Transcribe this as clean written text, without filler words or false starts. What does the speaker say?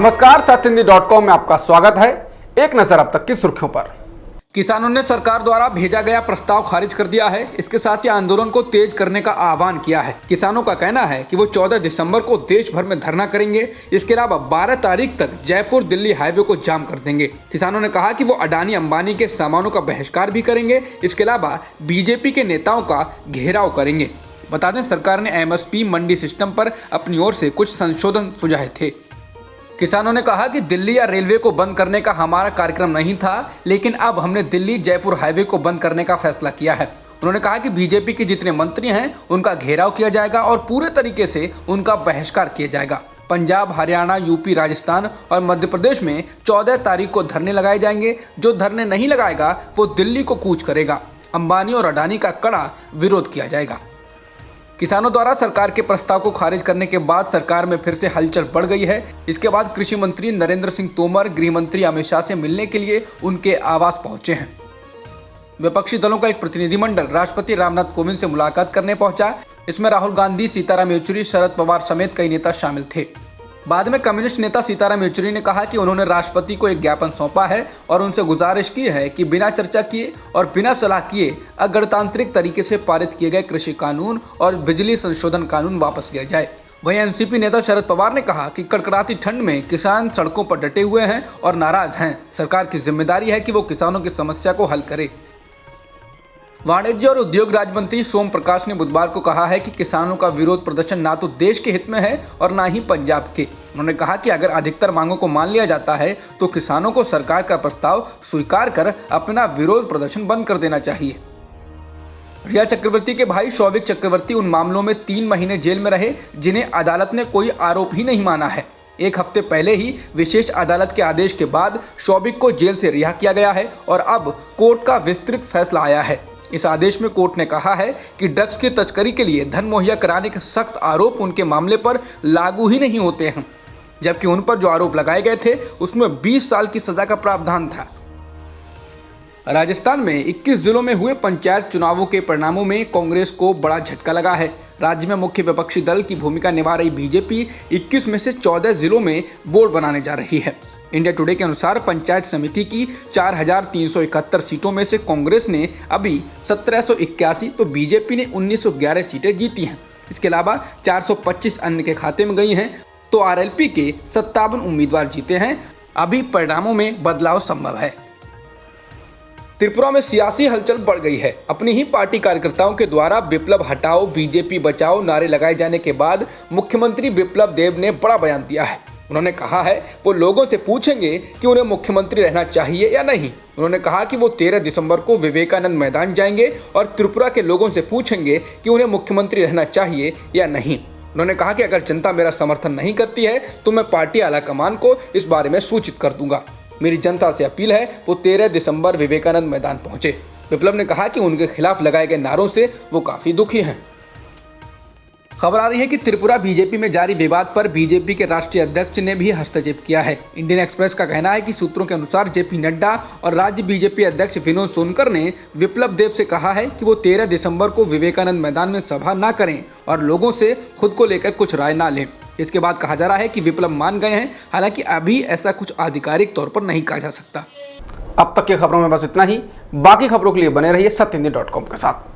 नमस्कार, सत्यहिंदी.com में आपका स्वागत है। एक नजर अब तक की सुर्खियों पर। किसानों ने सरकार द्वारा भेजा गया प्रस्ताव खारिज कर दिया है। इसके साथ ही आंदोलन को तेज करने का आह्वान किया है। किसानों का कहना है कि वो 14 दिसंबर को देश भर में धरना करेंगे। इसके अलावा 12 तारीख तक जयपुर दिल्ली हाईवे को जाम कर देंगे। किसानों ने कहा कि वो अडानी अंबानी के सामानों का बहिष्कार भी करेंगे। इसके अलावा बीजेपी के नेताओं का घेराव करेंगे। बता दें, सरकार ने एमएसपी मंडी सिस्टम पर अपनी ओर से कुछ संशोधन सुझाए थे। किसानों ने कहा कि दिल्ली या रेलवे को बंद करने का हमारा कार्यक्रम नहीं था, लेकिन अब हमने दिल्ली जयपुर हाईवे को बंद करने का फैसला किया है। उन्होंने कहा कि बीजेपी के जितने मंत्री हैं उनका घेराव किया जाएगा और पूरे तरीके से उनका बहिष्कार किया जाएगा। पंजाब, हरियाणा, यूपी, राजस्थान और मध्य प्रदेश में 14 तारीख को धरने लगाए जाएंगे। जो धरने नहीं लगाएगा वो दिल्ली को कूच करेगा। अंबानी और अडानी का कड़ा विरोध किया जाएगा। किसानों द्वारा सरकार के प्रस्ताव को खारिज करने के बाद सरकार में फिर से हलचल बढ़ गई है। इसके बाद कृषि मंत्री नरेंद्र सिंह तोमर गृह मंत्री अमित शाह से मिलने के लिए उनके आवास पहुंचे हैं। विपक्षी दलों का एक प्रतिनिधिमंडल राष्ट्रपति रामनाथ कोविंद से मुलाकात करने पहुंचा। इसमें राहुल गांधी, सीताराम येचुरी, शरद पवार समेत कई नेता शामिल थे। बाद में कम्युनिस्ट नेता सीताराम येचुरी ने कहा कि उन्होंने राष्ट्रपति को एक ज्ञापन सौंपा है और उनसे गुजारिश की है कि बिना चर्चा किए और बिना सलाह किए अगणतांत्रिक तरीके से पारित किए गए कृषि कानून और बिजली संशोधन कानून वापस लिया जाए। वहीं एनसीपी नेता शरद पवार ने कहा कि कड़कड़ाती ठंड में किसान सड़कों पर डटे हुए हैं और नाराज हैं। सरकार की जिम्मेदारी है कि वो किसानों की समस्या को हल करे। वाणिज्य और उद्योग राज्य मंत्री सोम प्रकाश ने बुधवार को कहा है कि किसानों का विरोध प्रदर्शन ना तो देश के हित में है और ना ही पंजाब के। उन्होंने कहा कि अगर अधिकतर मांगों को मान लिया जाता है तो किसानों को सरकार का प्रस्ताव स्वीकार कर अपना विरोध प्रदर्शन बंद कर देना चाहिए। रिया चक्रवर्ती के भाई शौविक चक्रवर्ती उन मामलों में 3 महीने जेल में रहे जिन्हें अदालत ने कोई आरोप ही नहीं माना है। एक हफ्ते पहले ही विशेष अदालत के आदेश के बाद शौविक को जेल से रिहा किया गया है और अब कोर्ट का विस्तृत फैसला आया है। इस आदेश में कोर्ट ने कहा है कि ड्रग्स की तस्करी के लिए धन मुहैया कराने के सख्त आरोप उनके मामले पर लागू ही नहीं होते हैं, जबकि उन पर जो आरोप लगाए गए थे उसमें 20 साल की सजा का प्रावधान था। राजस्थान में 21 जिलों में हुए पंचायत चुनावों के परिणामों में कांग्रेस को बड़ा झटका लगा है। राज्य में मुख्य विपक्षी दल की भूमिका निभा रही बीजेपी 21 में से 14 जिलों में बोर्ड बनाने जा रही है। इंडिया टुडे के अनुसार पंचायत समिति की 4,371 सीटों में से कांग्रेस ने अभी 1,781 तो बीजेपी ने 1,911 सीटें जीती हैं। इसके अलावा 425 अन्य के खाते में गई हैं तो आरएलपी के 57 उम्मीदवार जीते हैं। अभी परिणामों में बदलाव संभव है। त्रिपुरा में सियासी हलचल बढ़ गई है। अपनी ही पार्टी कार्यकर्ताओं के द्वारा विप्लव हटाओ बीजेपी बचाओ नारे लगाए जाने के बाद मुख्यमंत्री बिप्लब देब ने बड़ा बयान दिया है। उन्होंने कहा है वो लोगों से पूछेंगे कि उन्हें मुख्यमंत्री रहना चाहिए या नहीं। उन्होंने कहा कि वो 13 दिसंबर को विवेकानंद मैदान जाएंगे और त्रिपुरा के लोगों से पूछेंगे कि उन्हें मुख्यमंत्री रहना चाहिए या नहीं। उन्होंने कहा कि अगर जनता मेरा समर्थन नहीं करती है तो मैं पार्टी आलाकमान को इस बारे में सूचित कर दूंगा। मेरी जनता से अपील है वो 13 दिसंबर विवेकानंद मैदान पहुंचे। विप्लव ने कहा कि उनके खिलाफ लगाए गए नारों से वो काफी दुखी हैं। खबर आ रही है कि त्रिपुरा बीजेपी में जारी विवाद पर बीजेपी के राष्ट्रीय अध्यक्ष ने भी हस्तक्षेप किया है। इंडियन एक्सप्रेस का कहना है कि सूत्रों के अनुसार जेपी नड्डा और राज्य बीजेपी अध्यक्ष विनोद सोनकर ने विप्लब देब से कहा है कि वो 13 दिसंबर को विवेकानंद मैदान में सभा ना करें और लोगों से खुद को लेकर कुछ राय ना लें। इसके बाद कहा जा रहा है कि विप्लब मान गए हैं, हालांकि अभी ऐसा कुछ आधिकारिक तौर पर नहीं कहा जा सकता। अब तक की खबरों में बस इतना ही। बाकी खबरों के लिए बने रहिए सत्यहिंदी.com के साथ।